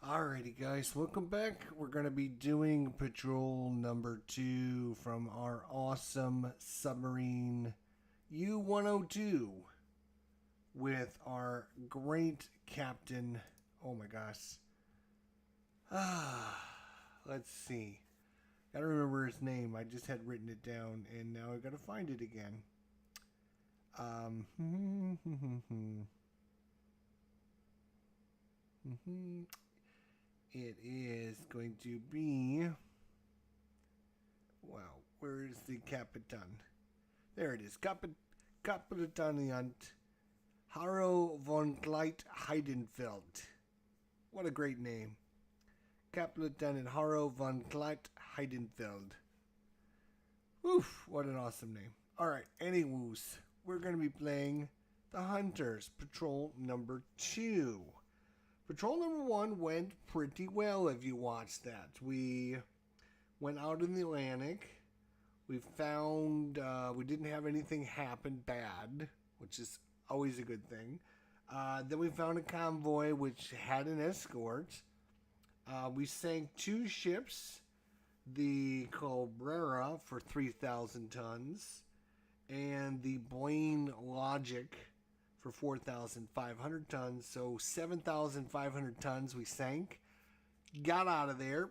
Alrighty, guys, welcome back. We're going to be doing patrol number 2 from our awesome submarine U-102 with our great captain. Oh my gosh. Let's see. Gotta remember his name. I just had written it down and now I gotta find it again. It is going to be. Wow, where is the Capitan? There it is. Capitaniant Harro von Gleit Heidenfeld. What a great name. Captain Harro von Gleit Heidenfeld. Oof, what an awesome name. Alright, anyways, we're going to be playing the Hunters, patrol number 2. Patrol number 1 went pretty well if you watched that. We went out in the Atlantic. We found we didn't have anything happen bad, which is always a good thing. Then we found a convoy which had an escort. We sank 2 ships, the Cabrera for 3,000 tons and the Blaine Logic for 4,500 tons. So 7,500 tons we sank. Got out of there.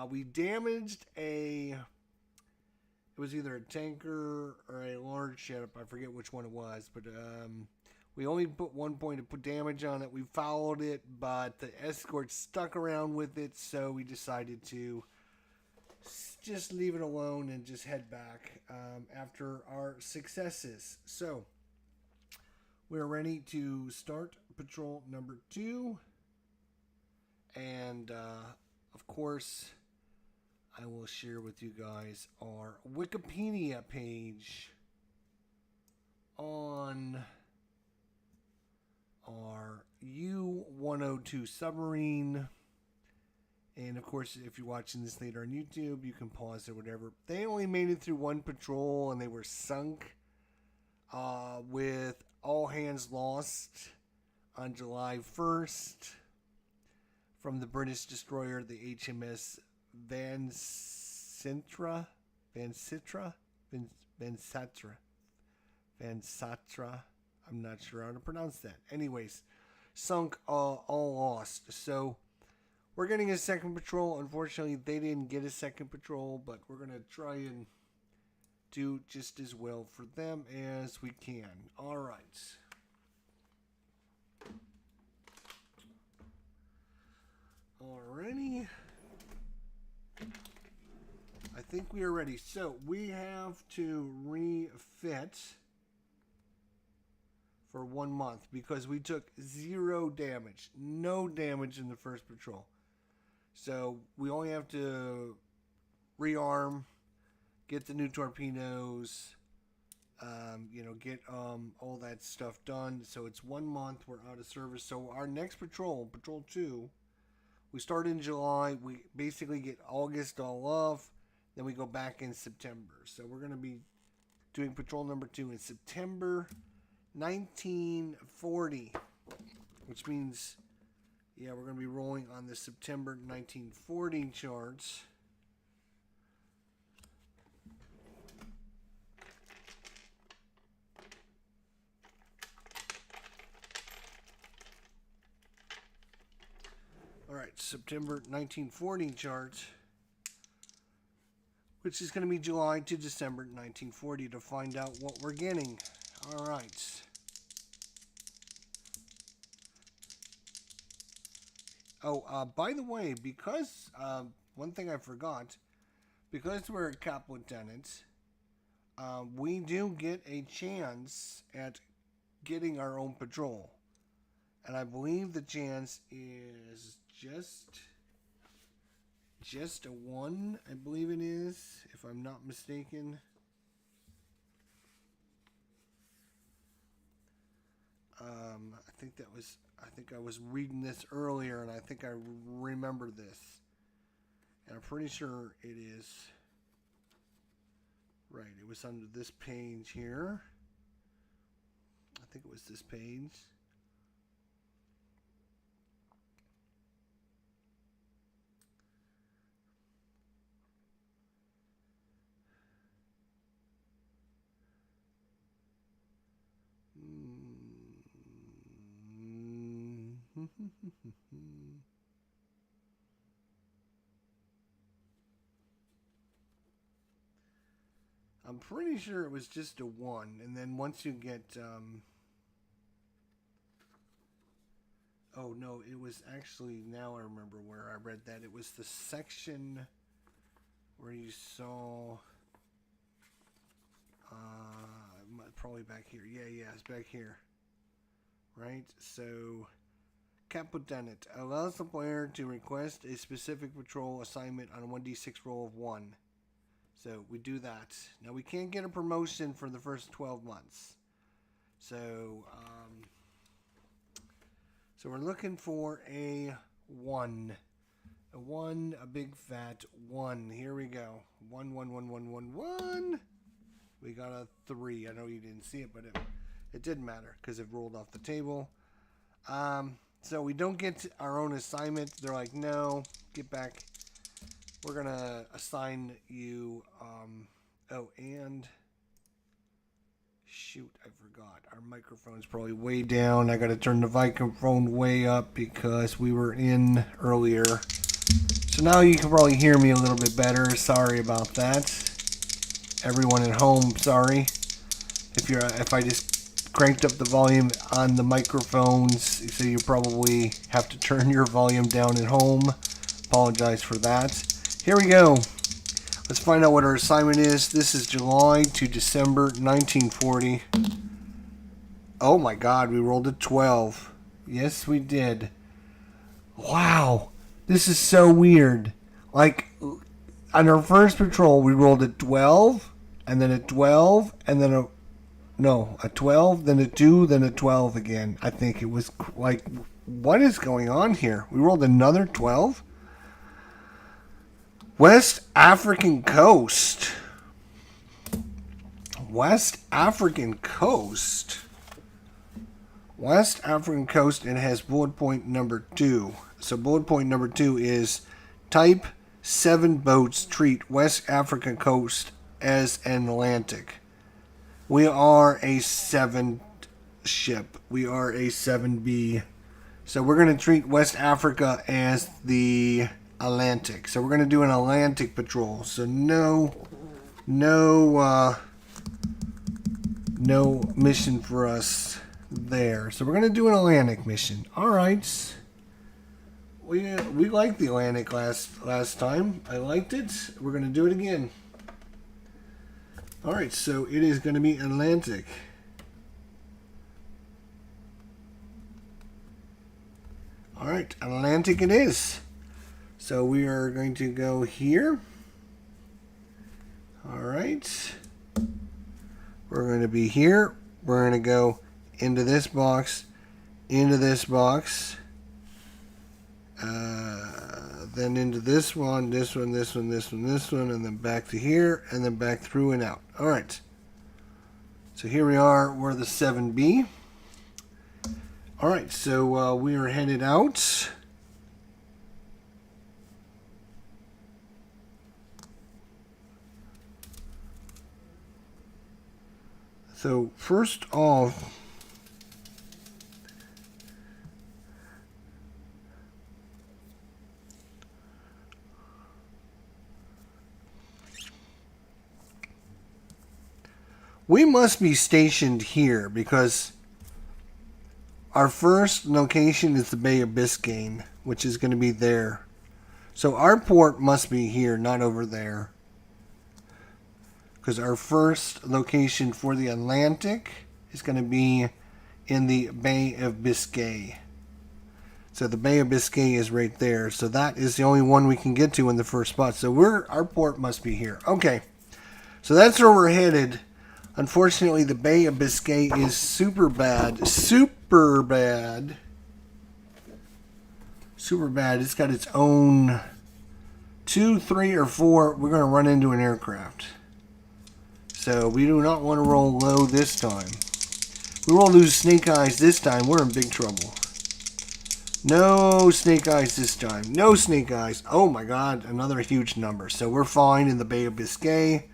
We damaged it was either a tanker or a large ship. I forget which one it was, but we only put 1 point to put damage on it. We followed it, but the escort stuck around with it, so we decided to just leave it alone and just head back after our successes. So we're ready to start patrol number 2. And, of course, I will share with you guys our Wikipedia page on our U-102 submarine. And, of course, if you're watching this later on YouTube, you can pause or whatever. They only made it through 1 patrol, and they were sunk with all hands lost on July 1st from the British destroyer, the HMS Van Satra. I'm not sure how to pronounce that. Anyways, sunk, all lost. So we're getting a second patrol. Unfortunately, they didn't get a second patrol, but we're going to try and do just as well for them as we can. All right. Alrighty. I think we are ready. So we have to refit for 1 month because we took 0 damage. No damage in the first patrol. So we only have to rearm, get the new torpedoes, get all that stuff done. So it's 1 month. We're out of service. So our next patrol, patrol 2, we start in July. We basically get August all off. Then we go back in September. So we're going to be doing patrol number 2 in September 1940. Which means, yeah, we're going to be rolling on the September 1940 charts. Alright, September 1940 chart, which is going to be July to December 1940 to find out what we're getting. Alright. Oh, by the way, because, one thing I forgot, because we're a cap lieutenant, we do get a chance at getting our own patrol. And I believe the chance is just a 1, I believe it is, if I'm not mistaken. I think I was reading this earlier, and I think I remember this. And I'm pretty sure it is right. It was under this page here. I think it was this page. I'm pretty sure it was just a 1, and then once you get oh no, it was actually, now I remember where I read that. It was the section where you saw probably back here. Yeah, it's back here. Right? So Capotenant allows the player to request a specific patrol assignment on a 1d6 roll of 1. So we do that. Now we can't get a promotion for the first 12 months. So we're looking for a 1. A 1, a big fat 1. Here we go. 1, 1, 1, 1, 1, 1. We got a 3. I know you didn't see it, but it didn't matter because it rolled off the table. So we don't get our own assignment. They're like, no, get back. We're going to assign you, oh, and shoot, I forgot. Our microphone's probably way down. I got to turn the microphone way up because we were in earlier. So now you can probably hear me a little bit better. Sorry about that. Everyone at home, sorry. If I just cranked up the volume on the microphones, so you probably have to turn your volume down at home. Apologize for that. Here we go. Let's find out what our assignment is. This is July to December 1940. Oh my God, we rolled a 12. Yes, we did. Wow, this is so weird. Like, on our first patrol, we rolled a 12, and then a 12, and then a 12, then a 2, then a 12 again. I think it was like, what is going on here? We rolled another 12? West African coast. West African coast. West African coast, and it has bullet point number 2. So bullet point number 2 is type 7 boats treat West African coast as an Atlantic. We are a 7 ship. We are a 7B. So we're going to treat West Africa as the Atlantic. So we're going to do an Atlantic patrol. So no mission for us there. So we're going to do an Atlantic mission. All right. We liked the Atlantic last time. I liked it. We're going to do it again. All right. So it is going to be Atlantic. All right. Atlantic it is. So we are going to go here. All right. We're going to be here. We're going to go into this box, then into this one, and then back to here, and then back through and out. All right. So here we are. We're the 7B. All right. So we are headed out. So first off, we must be stationed here because our first location is the Bay of Biscayne, which is going to be there. So our port must be here, not over there. Because our first location for the Atlantic is going to be in the Bay of Biscay. So the Bay of Biscay is right there. So that is the only one we can get to in the first spot. So our port must be here. Okay. So that's where we're headed. Unfortunately, the Bay of Biscay is super bad. Super bad. Super bad. It's got its own 2, 3, or 4. We're going to run into an aircraft. So we do not want to roll low this time. We roll lose snake eyes this time. We're in big trouble. No snake eyes this time. No snake eyes. Oh my God, another huge number. So we're fine in the Bay of Biscay.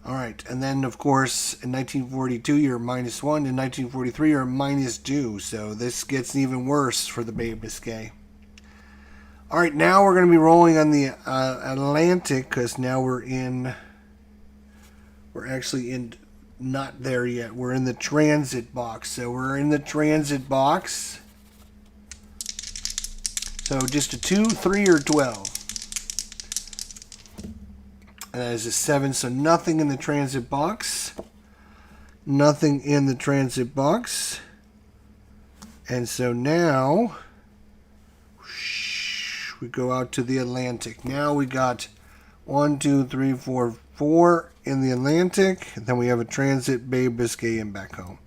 All right, and then of course in 1942 you're -1, in 1943 you're -2, so this gets even worse for the Bay of Biscay. All right, now we're going to be rolling on the Atlantic because now we're actually in, not there yet. We're in the transit box. So we're in the transit box. So just a 2, 3, or 12. And that is a 7, so nothing in the transit box. Nothing in the transit box. And so now we go out to the Atlantic. Now we got 1, 2, 3, 4, 4 in the Atlantic. And then we have a transit Bay of Biscay and back home.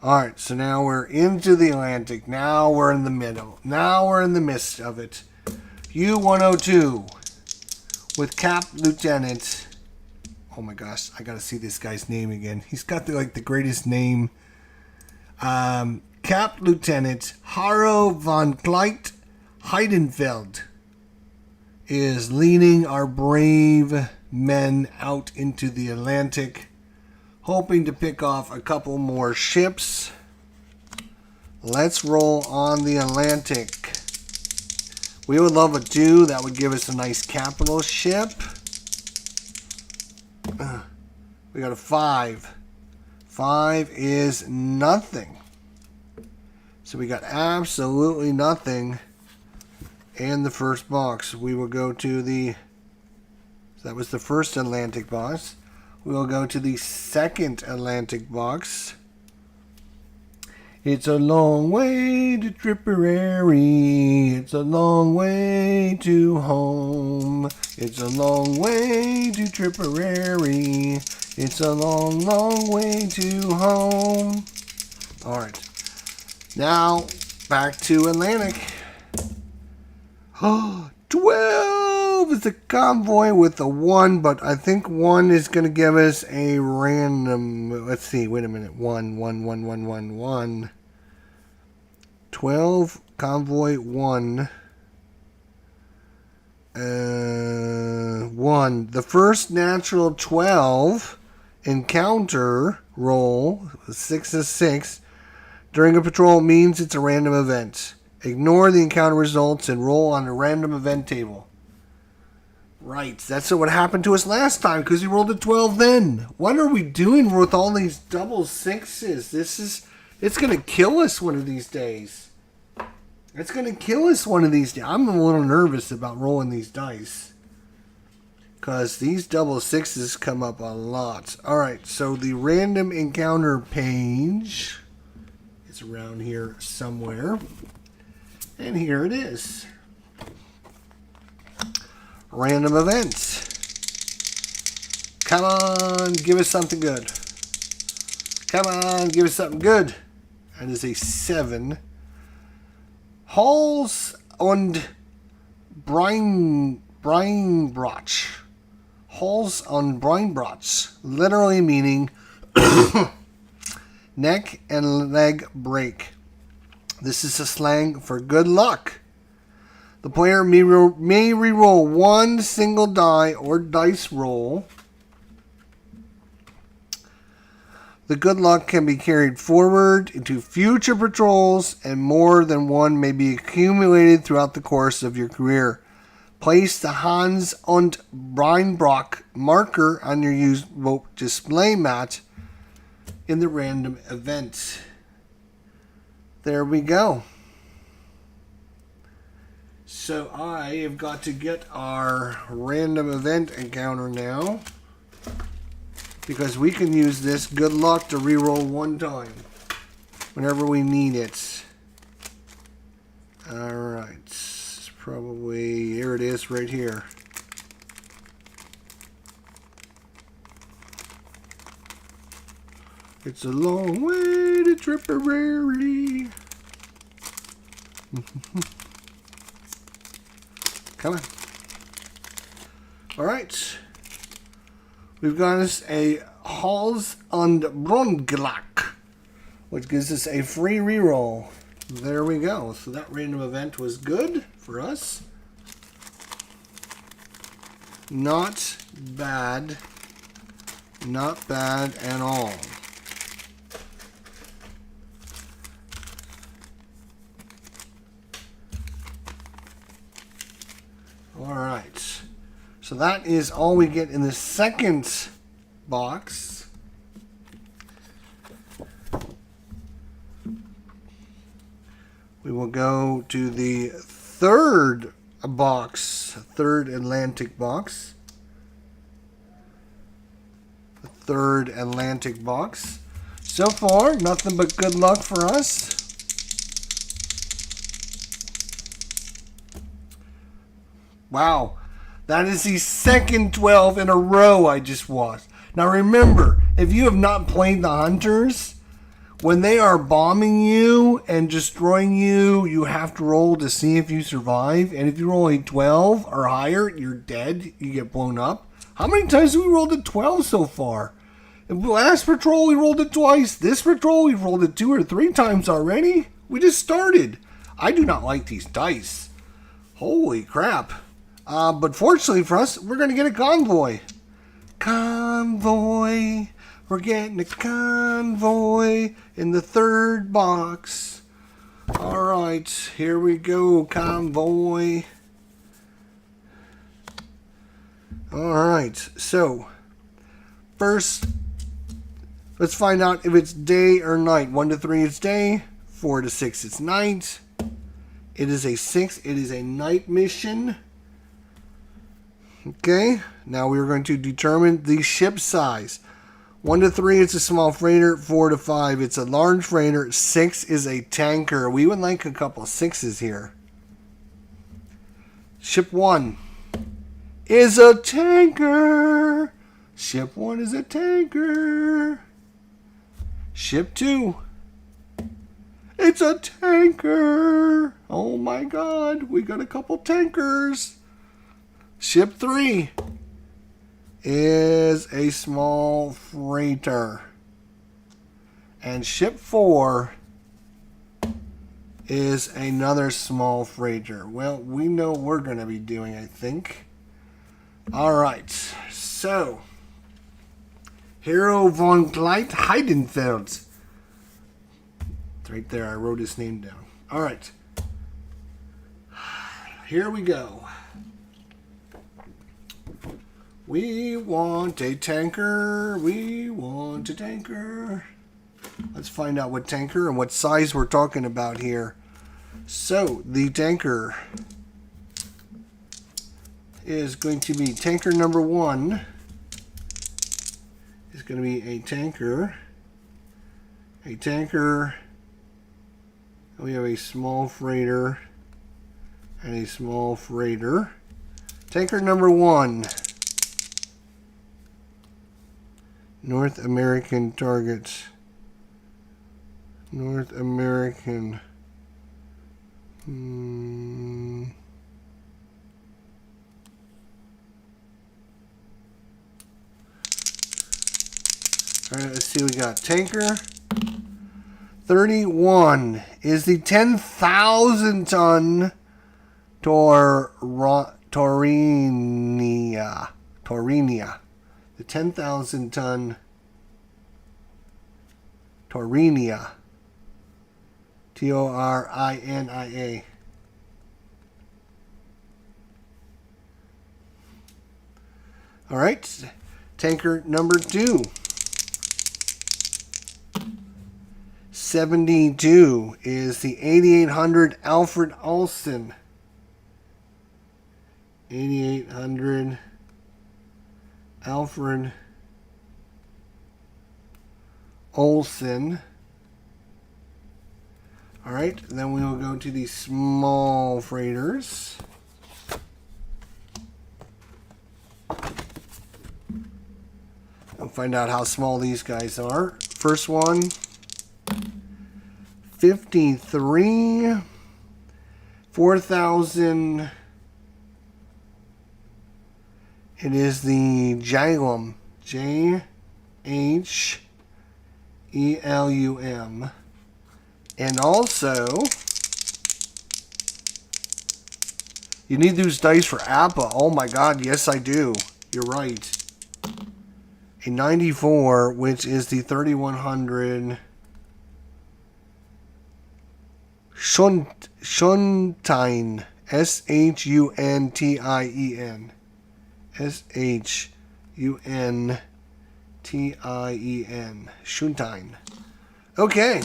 Alright, so now we're into the Atlantic. Now we're in the middle. Now we're in the midst of it. U-102 with Cap Lieutenant. Oh my gosh, I gotta see this guy's name again. He's got the greatest name. Cap Lieutenant Haro von Kleit Heidenfeld is leading our brave men out into the Atlantic, hoping to pick off a couple more ships. Let's roll on the Atlantic. We would love a 2. That would give us a nice capital ship. We got a 5. 5 is nothing. So we got absolutely nothing in the first box. We will go to the, that was the first Atlantic box. We will go to the second Atlantic box. It's a long way to Tipperary. It's a long way to home. It's a long way to Tipperary. It's a long, long way to home. All right. Now, back to Atlantic. 12 is a convoy with a 1, but I think 1 is going to give us a random. Let's see, wait a minute. 1, 1, 1, 1, 1, 1. 12, convoy 1. 1. The first natural 12 encounter roll, 6 is 6, during a patrol means it's a random event. Ignore the encounter results and roll on a random event table. Right, that's what happened to us last time because we rolled a 12 then. What are we doing with all these double 6s? It's going to kill us one of these days. It's going to kill us one of these days. I'm a little nervous about rolling these dice because these double 6s come up a lot. Alright, so the random encounter page is around here somewhere. And here it is. Random events. Come on, give us something good. Come on, give us something good. That is a 7. Hals und Breinbrach. Hals und Breinbrach. Literally meaning neck and leg break. This is a slang for good luck. The player may re-roll 1 single die or dice roll. The good luck can be carried forward into future patrols, and more than one may be accumulated throughout the course of your career. Place the Hans und Breinbrach marker on your U-boat display mat in the random event. There we go. So I have got to get our random event encounter now, because we can use this good luck to reroll 1 time whenever we need it. Alright, probably, here it is right here. It's a long way to Tipperary. Come on. Alright. We've got us a Hals und Brunglach, which gives us a free reroll. There we go. So that random event was good for us. Not bad Not bad at all. All right. So that is all we get in the second box. We will go to the third box, third Atlantic box. The third Atlantic box. So far, nothing but good luck for us. Wow, that is the second 12 in a row I just watched. Now remember, if you have not played the Hunters, when they are bombing you and destroying you, you have to roll to see if you survive. And if you roll a 12 or higher, you're dead. You get blown up. How many times have we rolled a 12 so far? Last patrol, we rolled it twice. This patrol, we rolled it 2 or 3 times already. We just started. I do not like these dice. Holy crap. But fortunately for us, we're going to get a convoy. Convoy. We're getting a convoy in the third box. All right, here we go, convoy. All right, so first, let's find out if it's day or night. 1 to 3, it's day. 4 to 6, it's night. It is a 6. It is a night mission. Okay, now we're going to determine the ship size. 1 to 3, it's a small freighter. 4 to 5, it's a large freighter. 6 is a tanker. We would like a couple of 6s here. Ship 1 is a tanker. Ship 1 is a tanker. Ship 2, it's a tanker. Oh my God, we got a couple tankers. Ship 3 is a small freighter. And ship 4 is another small freighter. Well, we know what we're going to be doing, I think. All right. So, Hero von Gleit Heidenfeld. It's right there. I wrote his name down. All right. Here we go. We want a tanker. We want a tanker. Let's find out what tanker and what size we're talking about here. So, the tanker is going to be tanker number 1. Is going to be a tanker. A tanker. We have a small freighter and a small freighter. Tanker number 1. North American targets. North American. Alright, let's see. We got tanker 31 is the 10,000 ton Torinia. The 10,000 ton Torinia. Torinia. All right, tanker number 2. 72 is the 8800 Alfred Olsen. 8800 Alfred Olsen. All right, then we will go to the small freighters. We'll find out how small these guys are. First one, 53, 4,000. It is the Jhelum, Jhelum. And also, you need those dice for Appa. Oh my God, yes I do. You're right. a 94, which is the 3100 Schuntine. Shuntien. Shuntien. Schuntine. Okay.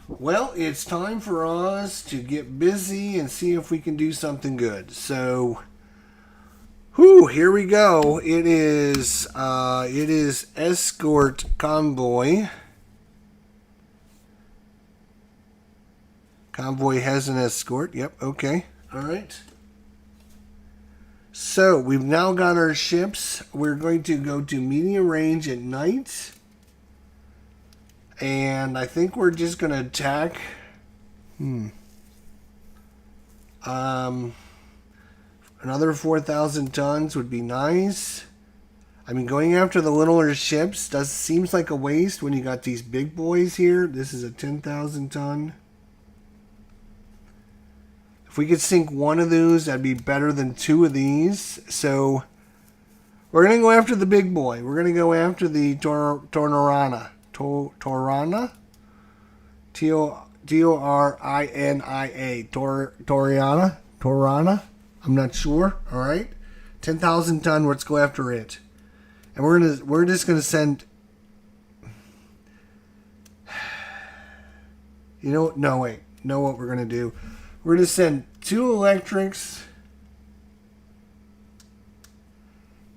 Well, it's time for us to get busy and see if we can do something good. So, here we go. It is escort convoy. Convoy has an escort. Yep, okay. All right. So, we've now got our ships. We're going to go to medium range at night. And I think we're just going to attack. Another 4,000 tons would be nice. I mean, going after the littler ships seems like a waste when you got these big boys here. This is a 10,000 ton. If we could sink one of those, that'd be better than two of these. So we're going to go after the big boy. We're going to go after the Tornarana. Torana? T-O-R-I-N-I-A. Torana? Torana? I'm not sure. All right. 10,000 ton. Let's go after it. And we're just gonna send. You know? No, wait. Know what we're gonna do? We're gonna send 2 electrics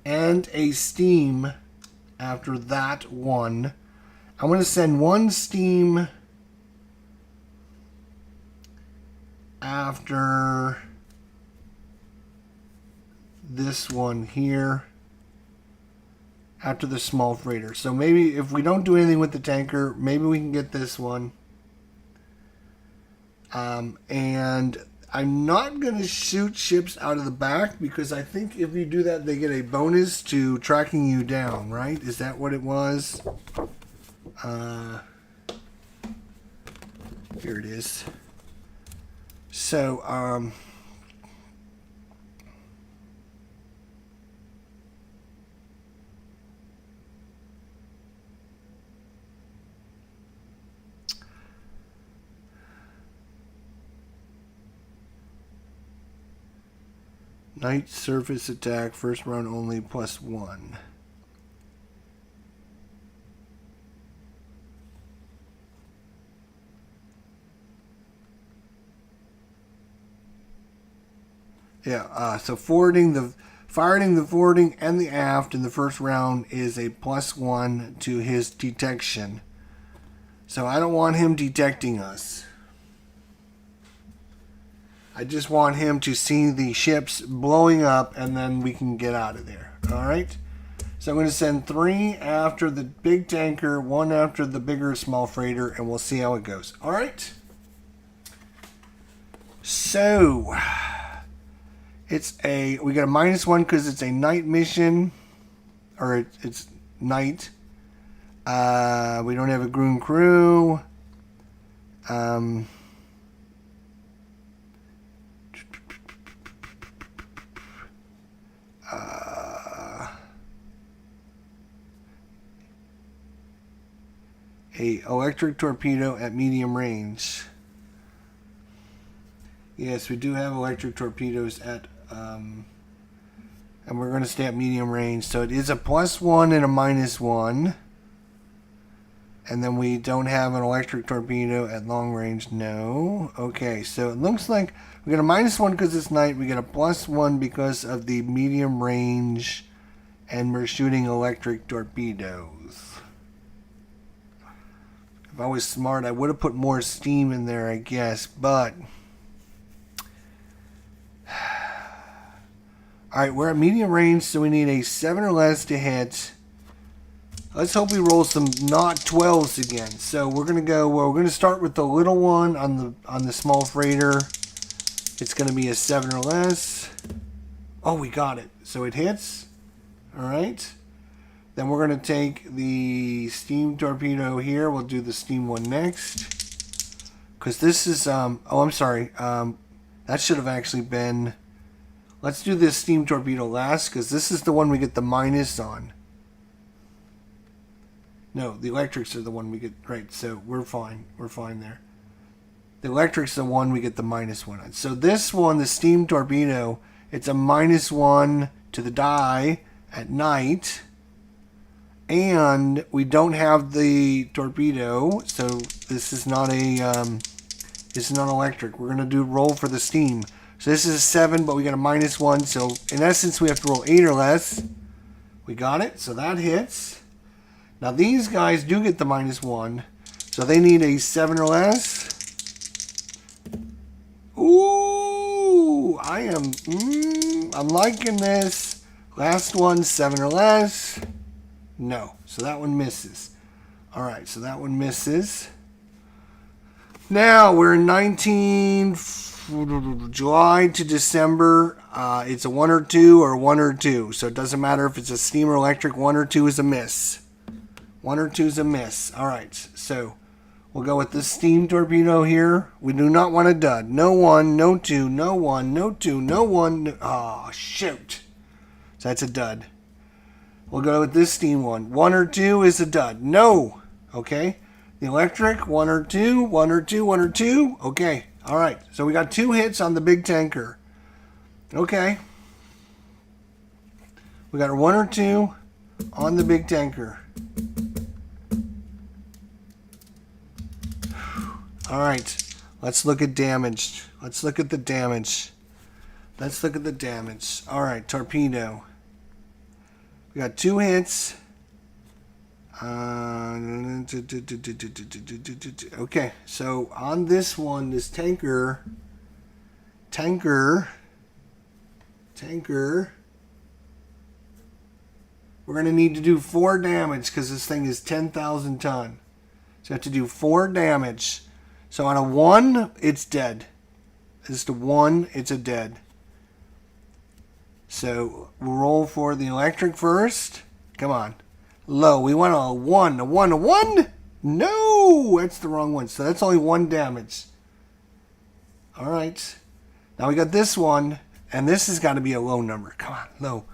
and a steam after that one. I'm gonna send 1 steam after this one here, after the small freighter. So maybe if we don't do anything with the tanker, maybe we can get this one. And I'm not going to shoot ships out of the back, because I think if you do that, they get a bonus to tracking you down, right? Is that what it was? Here it is. So, night surface attack, first round only, +1. Yeah, so firing the forwarding, and the aft in the first round is a +1 to his detection. So I don't want him detecting us. I just want him to see the ships blowing up, and then we can get out of there. All right? So I'm going to send 3 after the big tanker, 1 after the bigger small freighter, and we'll see how it goes. All right? So we got a -1 because it's a night mission, or it's night. We don't have a groom crew. A electric torpedo at medium range. Yes, we do have electric torpedoes at, and we're going to stay at medium range. So it is a +1 and a -1. And then we don't have an electric torpedo at long range. No. Okay, so it looks like we got a -1 because it's night. We got a +1 because of the medium range, and we're shooting electric torpedoes. If I was smart, I would have put more steam in there, I guess, but alright, we're at medium range, so we need a 7 or less to hit. Let's hope we roll some not 12s again. So we're gonna go, well, we're gonna start with the little one on the small freighter. It's gonna be a 7 or less. Oh, we got it. So it hits. Alright. Then we're going to take the steam torpedo here. We'll do the steam one next. Because this is, oh, I'm sorry. That should have actually been, Let's do this steam torpedo last, because this is the one we get the minus on. No, the electrics are the one we get, right, so we're fine. We're fine there. The electric's the one we get the minus one on. So this one, the steam torpedo, it's a -1 to the die at night. And we don't have the torpedo, so this is not a this is not electric. We're gonna do roll for the steam. So this is a 7, but we got a -1. So in essence, we have to roll 8 or less. We got it. So that hits. Now these guys do get the -1, so they need a 7 or less. Ooh, I'm liking this. Last one, 7 or less. No, so that one misses. All right, so that one misses. Now we're in July to December. It's a 1 or 2 or 1 or 2. So it doesn't matter if it's a steam or electric. 1 or 2 is a miss. 1 or 2 is a miss. All right, so we'll go with this steam torpedo here. We do not want a dud. No 1, no 2, no 1, no 2, no 1. Oh, shoot. So that's a dud. We'll go with this steam one. 1 or 2 is a dud. No. Okay. The electric, 1 or 2, 1 or 2, 1 or 2. Okay. All right. So we got 2 hits on the big tanker. Okay. We got a 1 or 2 on the big tanker. All right. Let's look at damage. Let's look at the damage. Let's look at the damage. All right. Torpedo. We got 2 hits. Okay, so on this one, this tanker, we're going to need to do 4 damage because this thing is 10,000 ton. So you have to do 4 damage. So on a 1, it's dead. It's the 1, it's a dead. So we'll roll for the electric first. Come on. Low. We want a 1. A 1. A 1? No! That's the wrong one. So that's only 1 damage. All right. Now we got this one. And this has got to be a low number. Come on. Low.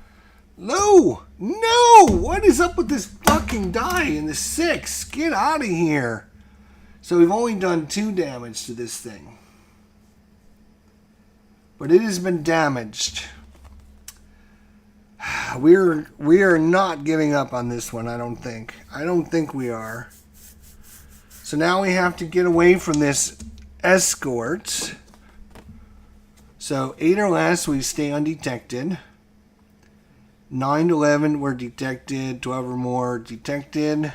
Low! No! What is up with this fucking die in the 6? Get out of here. So we've only done 2 damage to this thing. But it has been damaged. We are not giving up on this one, I don't think. I don't think we are. So now we have to get away from this escort. So 8 or less, we stay undetected. 9 to 11, we're detected. 12 or more, detected.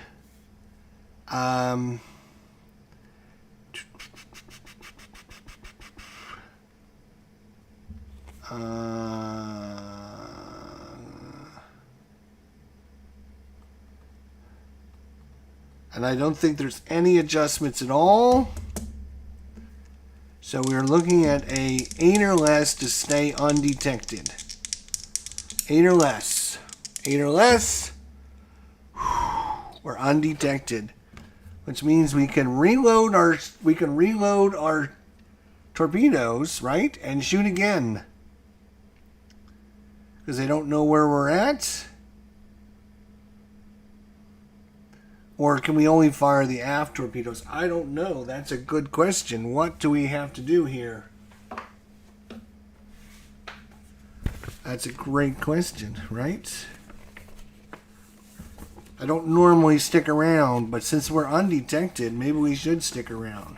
And I don't think there's any adjustments at all. So we're looking at a 8 or less to stay undetected. 8 or less. 8 or less. We're undetected. Which means we can reload our torpedoes, right? And shoot again. Because they don't know where we're at. Or can we only fire the aft torpedoes? I don't know. That's a good question. What do we have to do here? That's a great question, right? I don't normally stick around, but since we're undetected, maybe we should stick around.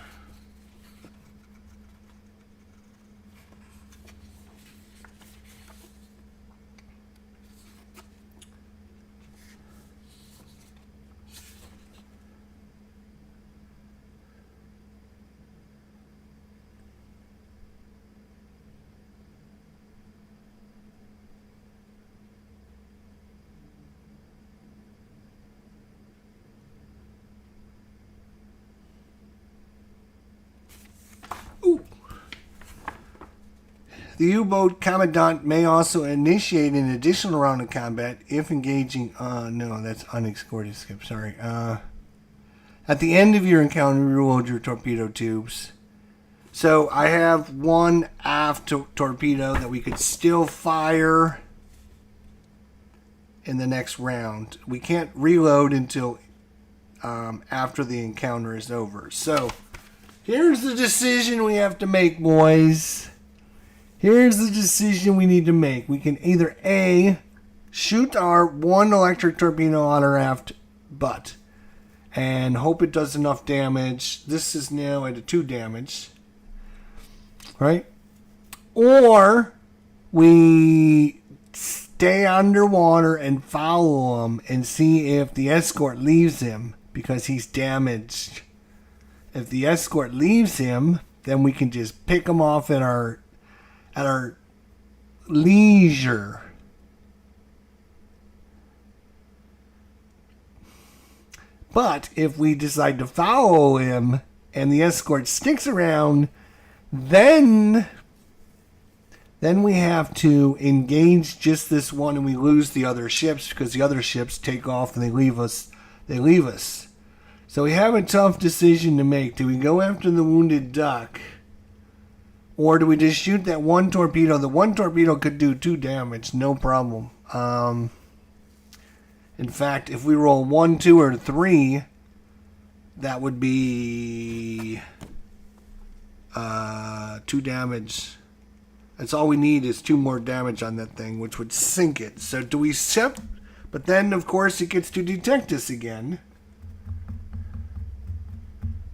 The U-boat commandant may also initiate an additional round of combat if engaging. No, that's unescorted skip. Sorry. At the end of your encounter, reload your torpedo tubes. So I have one aft torpedo that we could still fire in the next round. We can't reload until after the encounter is over. So here's the decision we have to make, boys. Here's the decision we need to make. We can either A, shoot our one electric torpedo on our aft butt and hope it does enough damage. This is now at a 2 damage. Right? Or we stay underwater and follow him and see if the escort leaves him because he's damaged. If the escort leaves him, then we can just pick him off at our leisure. But if we decide to follow him and the escort sticks around, then we have to engage just this one and we lose the other ships because the other ships take off and they leave us. So we have a tough decision to make. Do we go after the wounded duck? Or do we just shoot that one torpedo? The one torpedo could do 2 damage, no problem. In fact, if we roll 1, 2, or 3, that would be 2 damage. That's all we need is 2 more damage on that thing, which would sink it. So do we Sept? But then, of course, it gets to detect us again.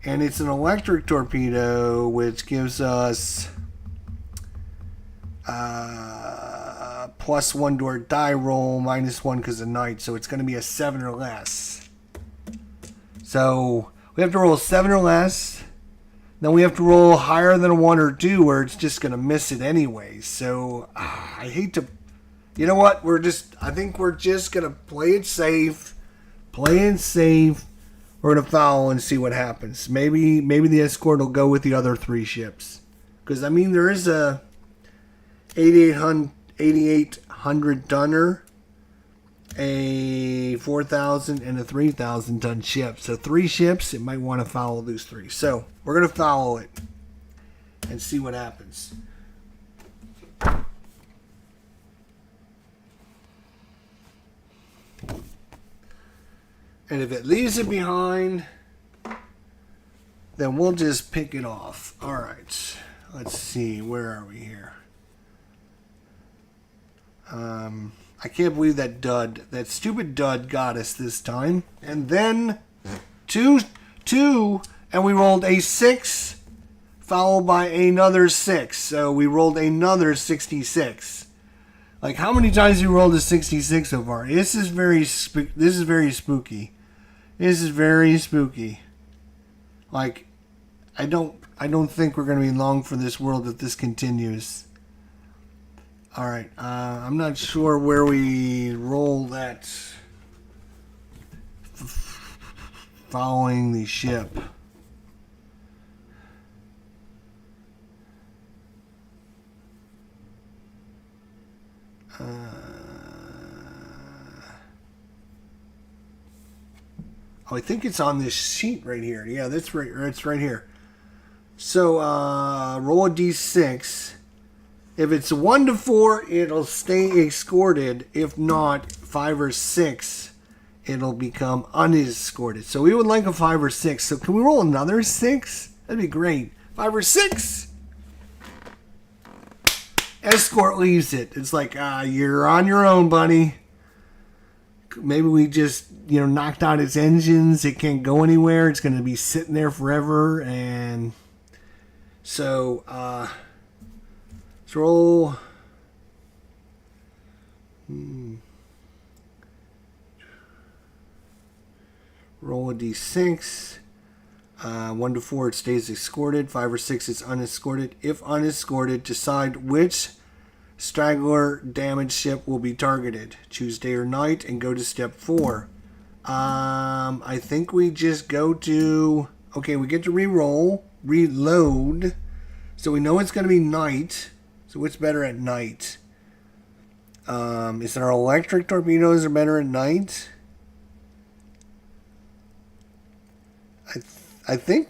And it's an electric torpedo, which gives us +1 to our die roll, -1 because of night. So it's going to be a 7 or less. So we have to roll 7 or less. Then we have to roll higher than a 1 or 2 where it's just going to miss it anyway. So I hate to... You know what? I think we're just going to play it safe. We're going to follow and see what happens. Maybe the escort will go with the other 3 ships. Because, I mean, there is a 8,800 tonner, a 4,000, and a 3,000 ton ship. So 3 ships, it might want to follow those 3. So we're going to follow it and see what happens. And if it leaves it behind, then we'll just pick it off. All right. Let's see. Where are we here? I can't believe that stupid dud got us this time. And then 2, and we rolled a 6, followed by another 6. So we rolled another 66. Like, how many times have we rolled a 66 so far? This is very spooky. This is very spooky. Like, I don't think we're going to be long for this world if this continues. Alright, I'm not sure where we roll that following the ship. I think it's on this sheet right here. Yeah, that's right. It's right here. So, roll a d6. If it's 1 to 4, it'll stay escorted. If not, 5 or 6, it'll become unescorted. So we would like a 5 or 6. So can we roll another 6? That'd be great. 5 or 6. Escort leaves it. It's like, you're on your own, buddy. Maybe we just, knocked out its engines. It can't go anywhere. It's going to be sitting there forever. And so, let's roll. Roll a d6. 1 to 4, it stays escorted. 5 or 6, it's unescorted. If unescorted, decide which straggler damaged ship will be targeted. Choose day or night and go to step 4. I think we just go to... Okay, we get to reload. So we know it's going to be night. So what's better at night? Is our electric torpedoes are better at night? I think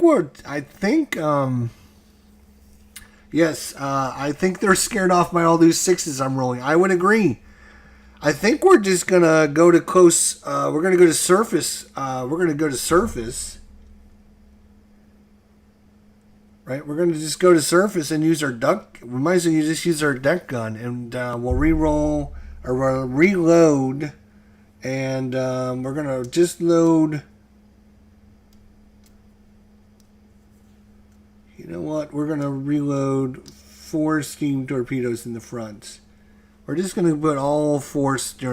Yes, I think they're scared off by all these 6s I'm rolling. I would agree. I think we're just going to go to close. We're going to go to surface. We're going to go to surface. Right? We're going to just go to surface and use our duck. We might as well just use our deck gun. And we'll re-roll or we'll reload. And we're going to just load. You know what? We're going to reload 4 steam torpedoes in the front. We're just going to put all 4 steam,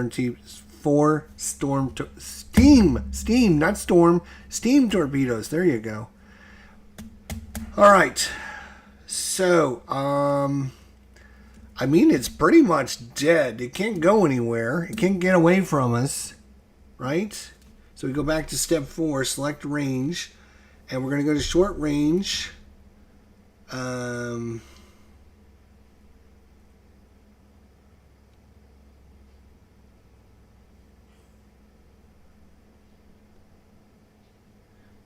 not storm, steam torpedoes. There you go. All right. So, I mean, it's pretty much dead. It can't go anywhere. It can't get away from us, right? So we go back to step 4, select range, and we're going to go to short range. We're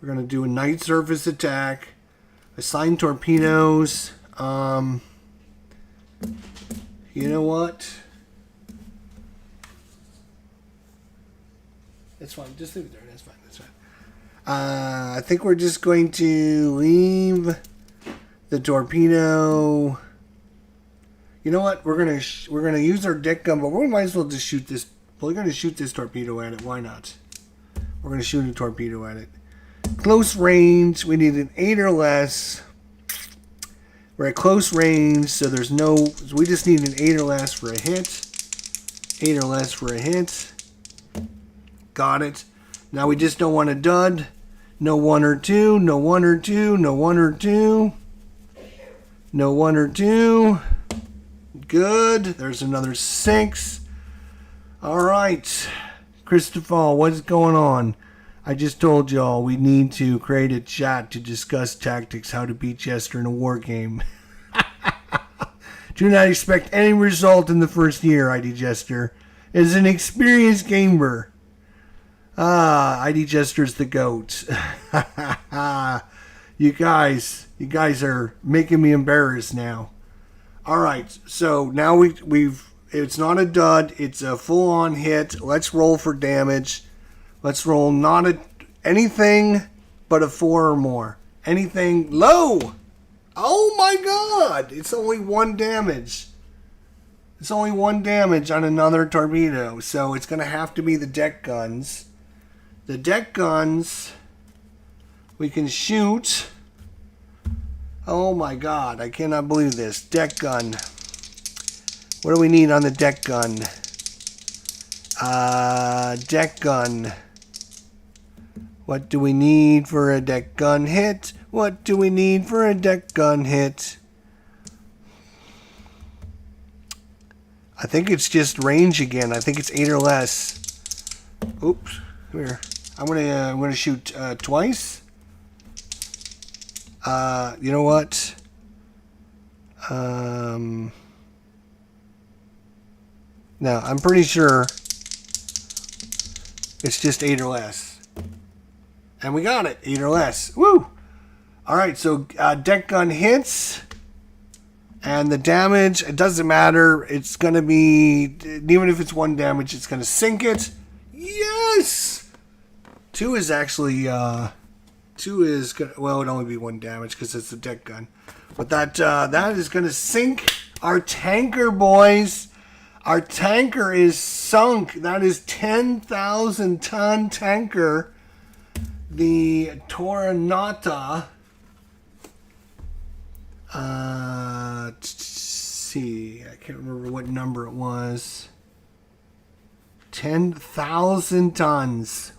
going to do a night surface attack, assign torpedoes. You know what? That's fine. Just leave it there. That's fine. That's fine. I think we're just going to leave the torpedo. You know what? We're gonna use our deck gun, but we might as well just shoot this. We're gonna shoot this torpedo at it. Why not? We're gonna shoot a torpedo at it. Close range. We need an 8 or less. We're at close range, so there's no. We just need an 8 or less for a hit. 8 or less for a hit. Got it. Now we just don't want a dud. No 1 or 2. No 1 or 2. No 1 or 2. No 1 or 2. Good. There's another 6. All right. Christopher, what's going on? I just told y'all we need to create a chat to discuss tactics, how to beat Jester in a war game. Do not expect any result in the first year, ID Jester. As an experienced gamer. ID Jester's the GOAT. You guys are making me embarrassed now. All right, so now we've it's not a dud, it's a full-on hit. Let's roll for damage. Let's roll not anything but a 4 or more. Anything low. Oh my God! It's only 1 damage. It's only 1 damage on another torpedo, so it's gonna have to be the deck guns. The deck guns we can shoot. Oh my God, I cannot believe this. Deck gun. What do we need on the deck gun? Deck gun. What do we need for a deck gun hit? What do we need for a deck gun hit? I think it's just range again. I think it's 8 or less. Oops. Here. I'm gonna shoot twice. You know what? No, I'm pretty sure it's just 8 or less. And we got it, 8 or less. Woo! All right, so deck gun hits. And the damage, it doesn't matter. It's going to be, even if it's 1 damage, it's going to sink it. Yes! 2 is actually, 2 is, gonna, well, it would only be 1 damage because it's a deck gun. But that is going to sink our tanker, boys. Our tanker is sunk. That is 10,000 ton tanker. The Toronata. Let's see. I can't remember what number it was. 10,000 tons.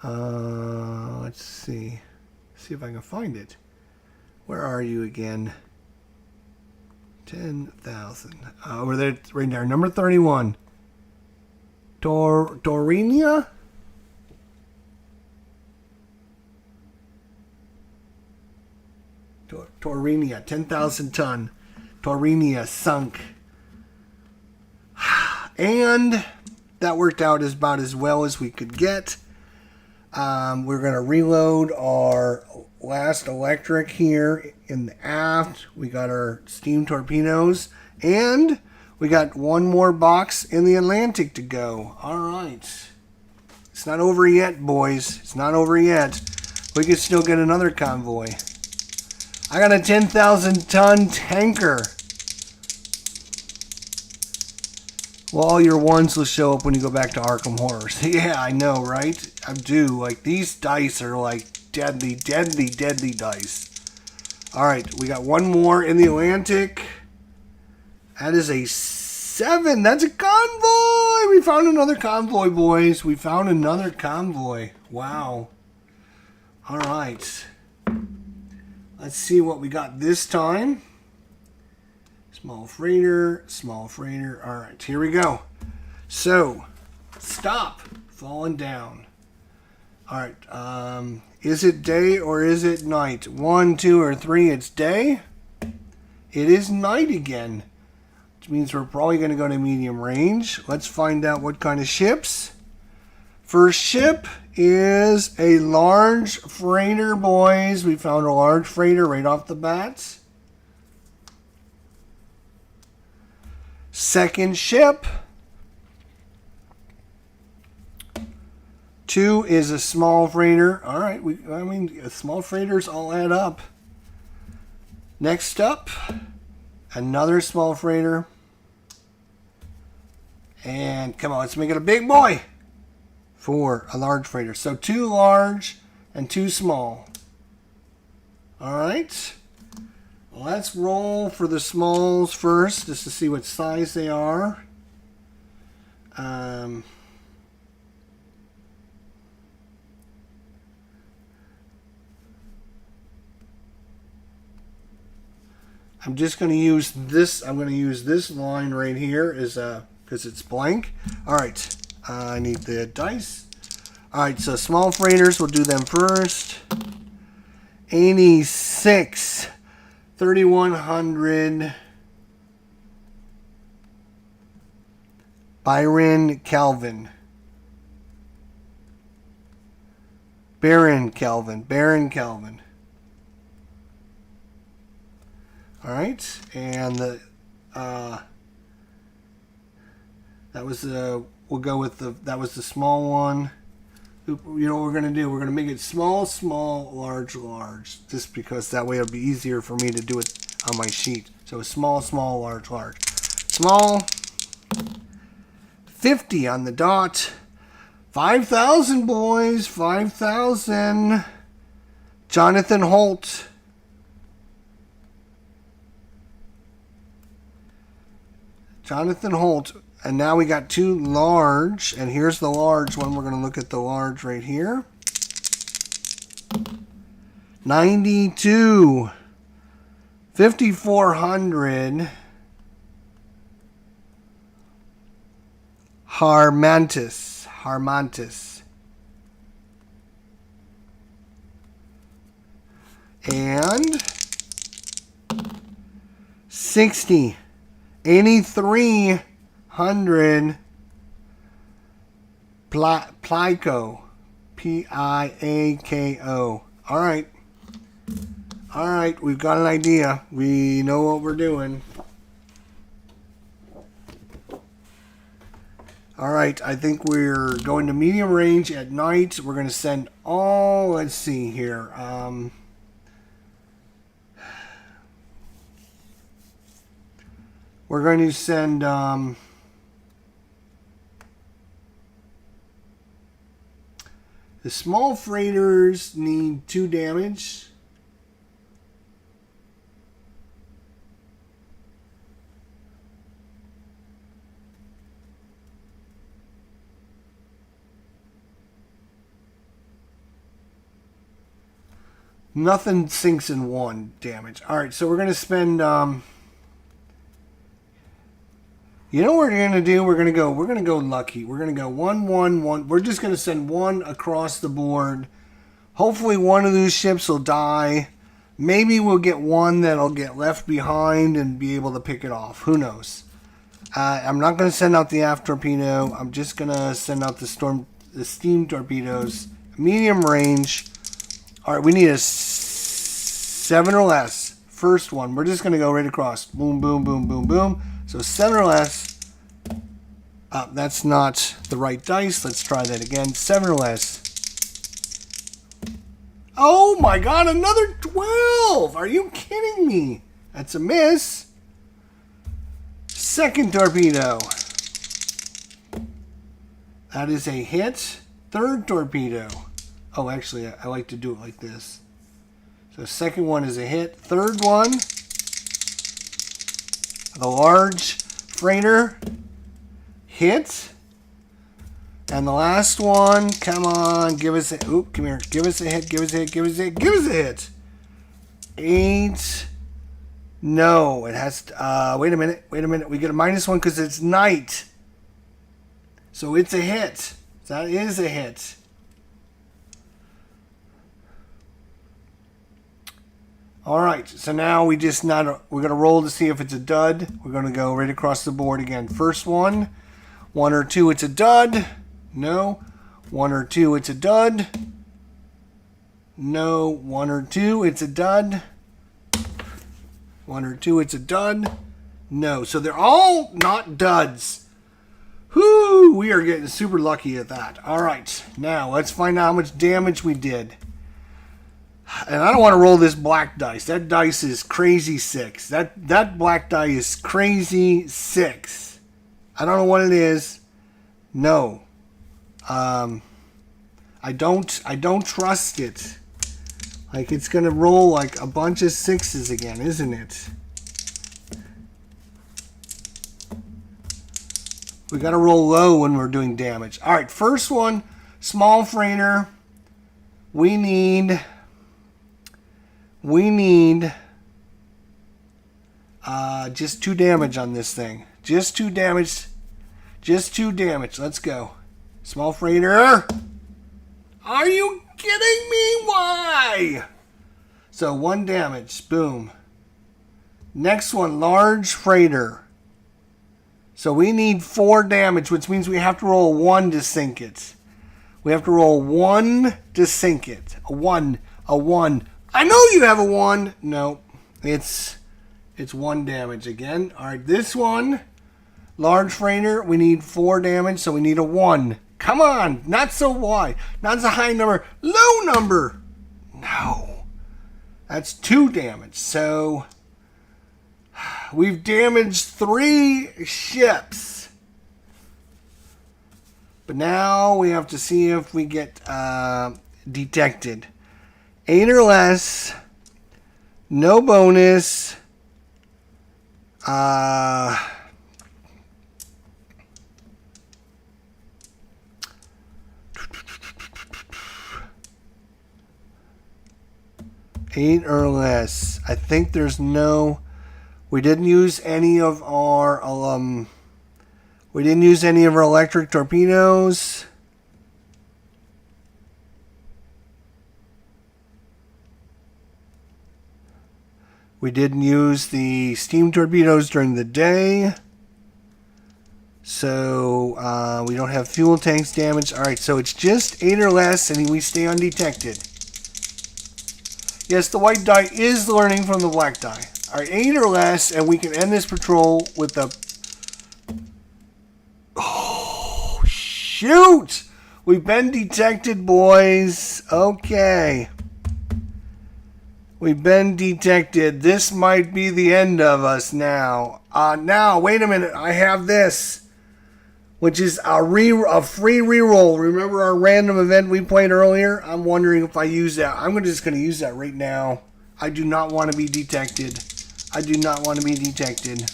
Let's see. See if I can find it. Where are you again? 10,000. Over there, right there. Number 31. Torinia? Torinia, 10,000 ton. Torinia sunk. And that worked out about as well as we could get. We're going to reload our last electric here in the aft. We got our steam torpedoes, and we got one more box in the Atlantic to go. All right. It's not over yet, boys. It's not over yet. We can still get another convoy. I got a 10,000-ton tanker. Well, all your ones will show up when you go back to Arkham Horrors. Yeah, I know, right? I do. Like, these dice are like deadly, deadly, deadly dice. All right, we got one more in the Atlantic. That is a 7. That's a convoy. We found another convoy, boys. We found another convoy. Wow. All right. Let's see what we got this time. Small freighter, small freighter. All right, here we go. So, stop. Falling down. All right. Is it day or is it night? 1, 2, or 3, it's day. It is night again, which means we're probably going to go to medium range. Let's find out what kind of ships. First ship is a large freighter, boys. We found a large freighter right off the bat. Second ship. 2 is a small freighter. All right, I mean, small freighters all add up. Next up, another small freighter. And come on, let's make it a big boy. 4, a large freighter. So 2 large and 2 small. All right. Let's roll for the smalls first, just to see what size they are. I'm just going to use this. I'm going to use this line right here as because it's blank. All right. I need the dice. All right. So small freighters, we'll do them first. 86, 3100. Byron Calvin. Baron Calvin. All right, and the that was the we'll go with the that was the small one. You know what we're gonna do? We're gonna make it small, small, large, large, just because that way it'll be easier for me to do it on my sheet. So small, small, large, large, small. 50 on the dot. 5,000 boys, 5,000. Jonathan Holt. And now we got 2 large, and here's the large one. We're going to look at the large right here. 92, 5,400. Harmantis. And 60. 8,300 Plico. Piako. All right, we've got an idea. We know what we're doing. All right, I think we're going to medium range at night. We're going to send all, let's see here. We're going to send the small freighters need 2 damage. Nothing sinks in 1 damage. All right, so we're going to spend you know what we're going to do? We're going to go lucky. We're going to go 1, 1, 1. We're just going to send 1 across the board. Hopefully one of these ships will die. Maybe we'll get one that'll get left behind and be able to pick it off. Who knows? I'm not going to send out the aft torpedo. I'm just going to send out the steam torpedoes. medium range. All right, we need a 7 or less. First one, we're just going to go right across. Boom, boom, boom, boom, boom. So 7 or less. That's not the right dice. Let's try that again. 7 or less. Oh my God, another 12. Are you kidding me? That's a miss. Second torpedo. That is a hit. Third torpedo. Oh, actually, I like to do it like this. So second one is a hit. Third one, the large freighter, hit. And the last one, come on, give us a, oop, come here, give us a hit, give us a hit, give us a hit, give us a hit. 8, no, it has to, wait a minute, we get a -1 because it's night. So it's a hit. That is a hit. All right, so now we're going to roll to see if it's a dud. We're going to go right across the board again. First one, 1 or 2, it's a dud. No. 1 or 2, it's a dud. No. 1 or 2, it's a dud. 1 or 2, it's a dud. No. So they're all not duds. Whoo, we are getting super lucky at that. All right, now let's find out how much damage we did. And I don't want to roll this black dice. That dice is crazy 6. That black die is crazy 6. I don't know what it is. No. I don't trust it. Like it's gonna roll like a bunch of 6s again, isn't it? We gotta roll low when we're doing damage. All right, first one, small freighter. We need just 2 damage on this thing. Just 2 damage. Just 2 damage. Let's go. Small freighter. Are you kidding me? Why? So 1 damage. Boom. Next one, large freighter. So we need 4 damage, which means we have to roll 1 to sink it. We have to roll 1 to sink it. A 1. A 1. I know you have a 1. No. It's 1 damage again. All right, this one, large freighter, we need 4 damage, so we need a 1. Come on, not so wide, not so high number, low number. No, that's 2 damage. So we've damaged 3 ships. But now we have to see if we get detected. 8 or less, no bonus. 8 or less. I think there's no. We didn't use any of our electric torpedoes. We didn't use the steam torpedoes during the day. So we don't have fuel tanks damage. All right, so it's just 8 or less, and we stay undetected. Yes, the white die is learning from the black die. All right, 8 or less, and we can end this patrol with the... Oh, shoot! We've been detected, boys. Okay. We've been detected. This might be the end of us now. Now, wait a minute. I have this, which is a free reroll. Remember our random event we played earlier? I'm wondering if I use that. I'm just going to use that right now. I do not want to be detected. I do not want to be detected.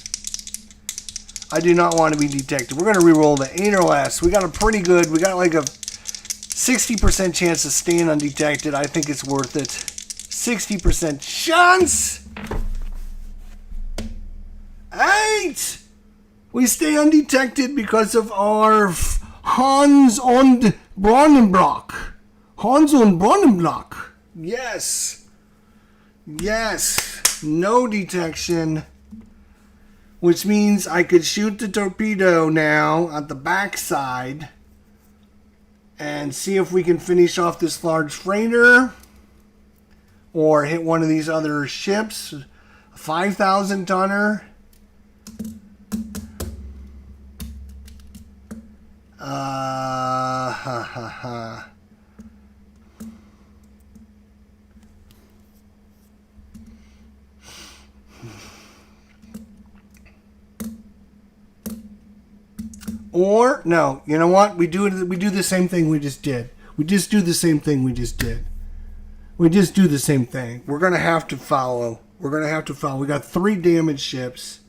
I do not want to be detected. We're going to reroll the 8 or less. We got a pretty good. We got like a 60% chance of staying undetected. I think it's worth it. 60% chance. 8. We stay undetected because of our Hans und Bronnenblock. Hans und Bronnenblock. Yes. Yes. No detection. Which means I could shoot the torpedo now at the backside. and see if we can finish off this large freighter or hit one of these other ships. A 5,000 tonner. Or no, you know what? We do the same thing we just did. We just do the same thing we just did. We just do the same thing. We're gonna have to follow. We're gonna have to follow. We got 3 damaged ships.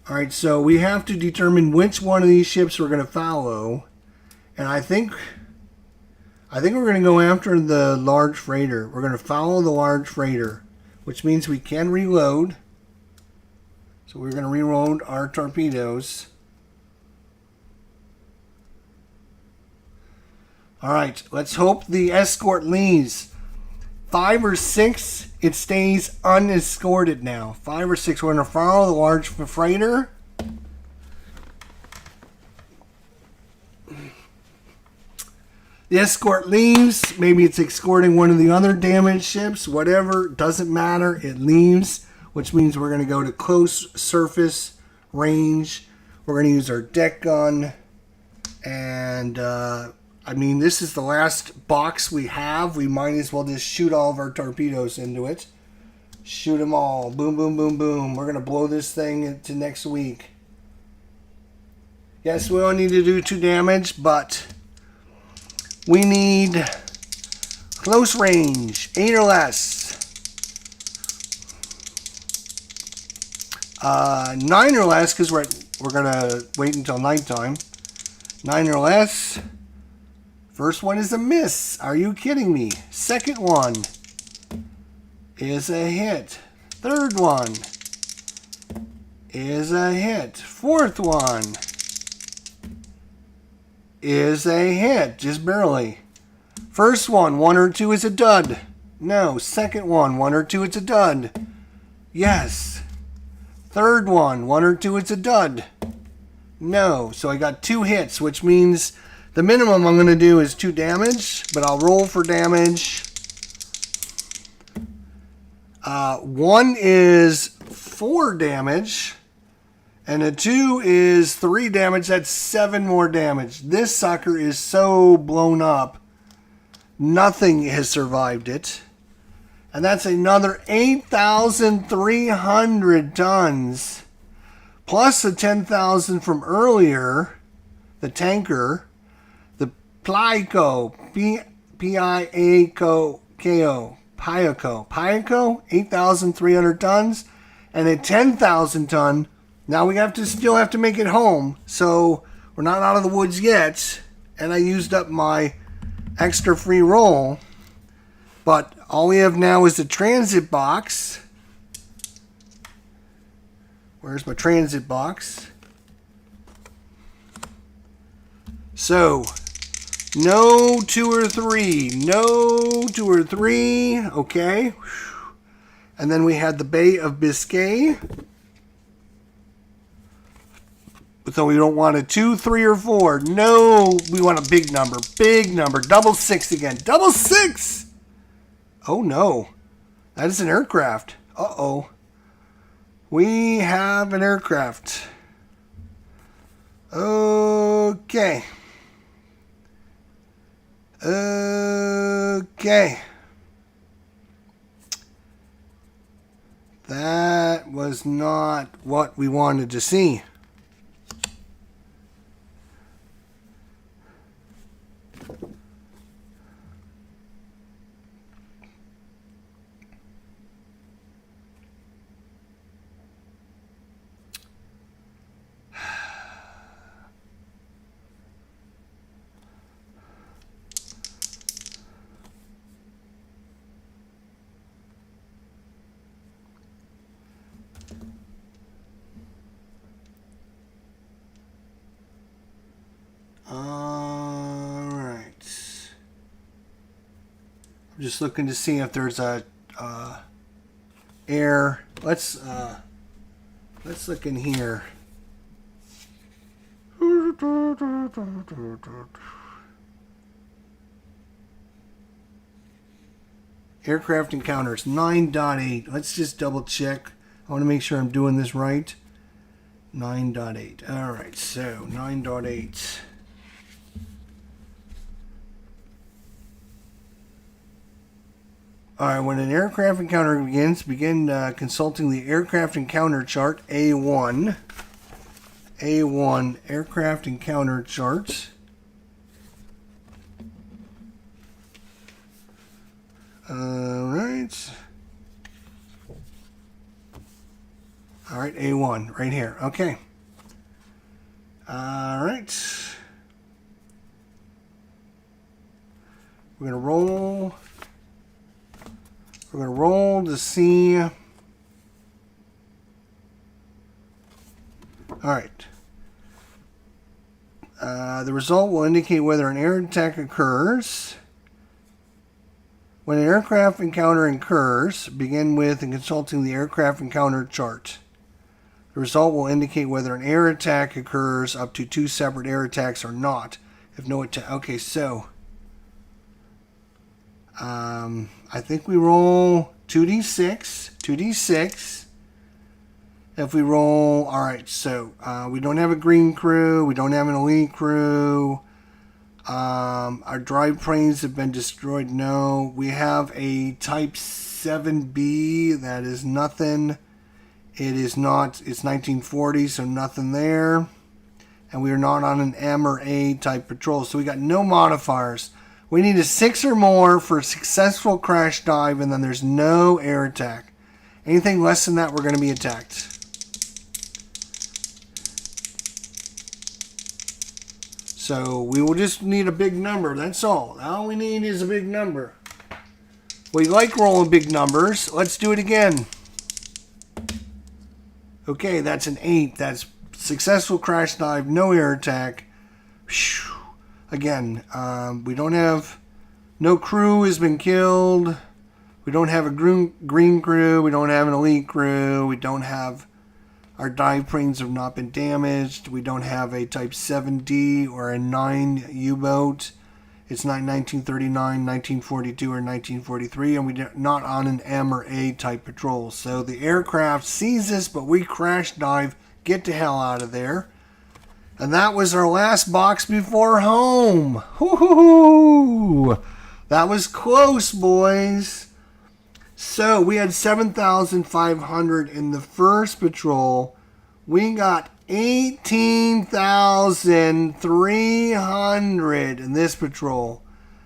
All right, so we have to determine which one of these ships we're gonna follow. And I think we're going to go after the large freighter. We're going to follow the large freighter, which means we can reload. So we're going to reload our torpedoes. All right, let's hope the escort leaves. 5 or 6, it stays unescorted now. 5 or 6, we're going to follow the large freighter. The escort leaves. Maybe it's escorting one of the other damaged ships. Whatever. Doesn't matter. It leaves. Which means we're going to go to close surface range. We're going to use our deck gun. And, I mean, this is the last box we have. We might as well just shoot all of our torpedoes into it. Shoot them all. Boom, boom, boom, boom. We're going to blow this thing into next week. Yes, we only need to do 2 damage, but we need close range, 8 or less. 9 or less, because we're gonna wait until nighttime. 9 or less. First one is a miss. Are you kidding me? Second one is a hit. Third one is a hit. Fourth one is a hit, just barely. First one, 1 or 2 is a dud. No. Second one, 1 or 2, it's a dud. Yes. Third one, 1 or 2, it's a dud. No. So I got 2 hits, which means the minimum I'm going to do is 2 damage, but I'll roll for damage. 1 is 4 damage. And a 2 is 3 damage. That's 7 more damage. This sucker is so blown up. Nothing has survived it. And that's another 8,300 tons. Plus the 10,000 from earlier. The tanker. The Plyco. P-I-A-C-O. Pyaco. 8,300 tons. And a 10,000 ton. Now we still have to make it home, so we're not out of the woods yet. And I used up my extra free roll, but all we have now is the transit box. Where's my transit box? So, no 2 or 3, no 2 or 3. Okay, and then we had the Bay of Biscay. So we don't want a 2, 3, or 4. No, we want a big number. Big number. Double 6 again. Double 6! Oh no. That is an aircraft. Uh-oh. We have an aircraft. Okay. Okay. That was not what we wanted to see. All right. Just looking to see if there's a air. Let's look in here. Aircraft encounters 9.8. Let's just double check. I want to make sure I'm doing this right. 9.8. All right, so 9.8. All right, when an aircraft encounter begins, begin consulting the aircraft encounter chart, A1. A1 aircraft encounter chart. All right. All right, A1 right here. Okay. All right. We're going to roll. We're going to roll to see. All right. The result will indicate whether an air attack occurs. When an aircraft encounter occurs, begin with and consulting the aircraft encounter chart. The result will indicate whether an air attack occurs up to 2 separate air attacks or not. If no attack, okay, so I think we roll 2d6, 2d6. If we roll, all right, so we don't have a green crew, we don't have an elite crew. Our drive planes have been destroyed. No, we have a Type 7B. That is nothing. It is not. It's 1940, so nothing there. And we are not on an M or A type patrol, so we got no modifiers. We need a 6 or more for a successful crash dive, and then there's no air attack. Anything less than that, we're going to be attacked. So we will just need a big number. That's all. All we need is a big number. We like rolling big numbers. Let's do it again. Okay, that's an 8. That's successful crash dive, no air attack. Whew. Again, we don't have, no crew has been killed. We don't have a green crew. We don't have an elite crew. We don't have, our dive planes have not been damaged. We don't have a Type 7D or a 9 U-boat. It's not 1939, 1942, or 1943, and we're not on an M or A type patrol. So the aircraft sees us, but we crash dive, get the hell out of there. And that was our last box before home. Woo-hoo-hoo! That was close, boys. So we had 7,500 in the first patrol. We got 18,300 in this patrol.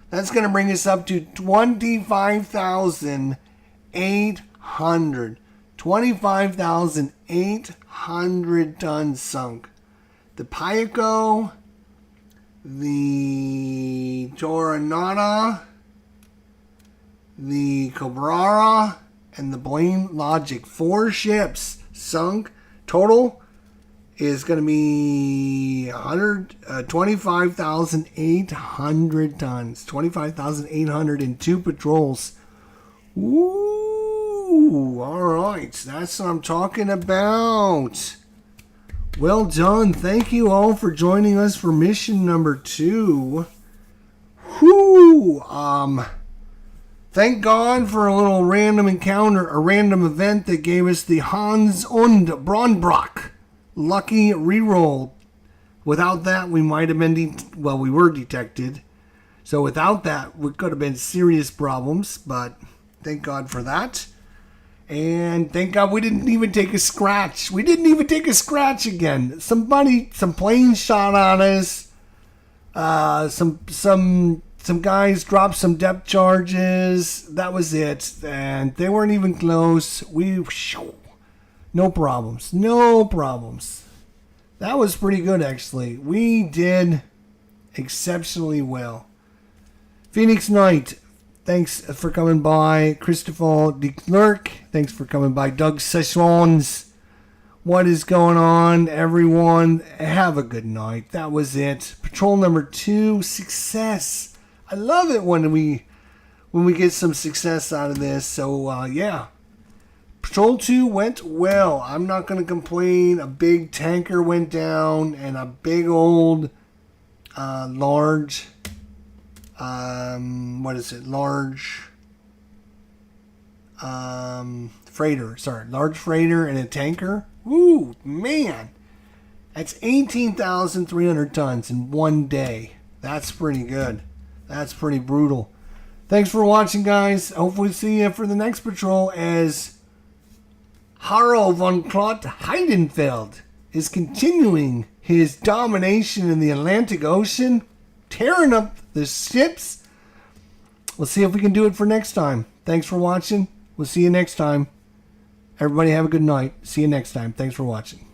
That's going to bring us up to 25,800. 25,800 tons sunk. The Payako, the Toronata, the Cabrera, and the Blaine Logic. 4 ships sunk. Total is going to be 25,800 tons. 25,800 in 2 patrols. Ooh, all right. That's what I'm talking about. Well done. Thank you all for joining us for mission number 2. Whoo! Thank God for a little random encounter, a random event that gave us the Hans und Brandbrock lucky reroll. Without that, we might have been, we were detected. So without that, we could have been serious problems, but thank God for that. And thank God we didn't even take a scratch. We didn't even take a scratch again. Some planes shot on us. Some guys dropped some depth charges. That was it. And they weren't even close. No problems. No problems. That was pretty good, actually. We did exceptionally well. Phoenix Knight, thanks for coming by. Christopher de Klerk, thanks for coming by. Doug Sessions, what is going on, everyone? Have a good night. That was it. Patrol number 2, success. I love it when we when we get some success out of this. So, yeah. Patrol 2 went well. I'm not going to complain. A big tanker went down and a big old large, large freighter. Sorry, large freighter and a tanker. Woo, man. That's 18,300 tons in one day. That's pretty good. That's pretty brutal. Thanks for watching, guys. Hopefully see you for the next patrol as Harro von Klott Heidenfeld is continuing his domination in the Atlantic Ocean, tearing up the ships. We'll see if we can do it for next time. Thanks for watching. We'll see you next time. Everybody have a good night. See you next time. Thanks for watching.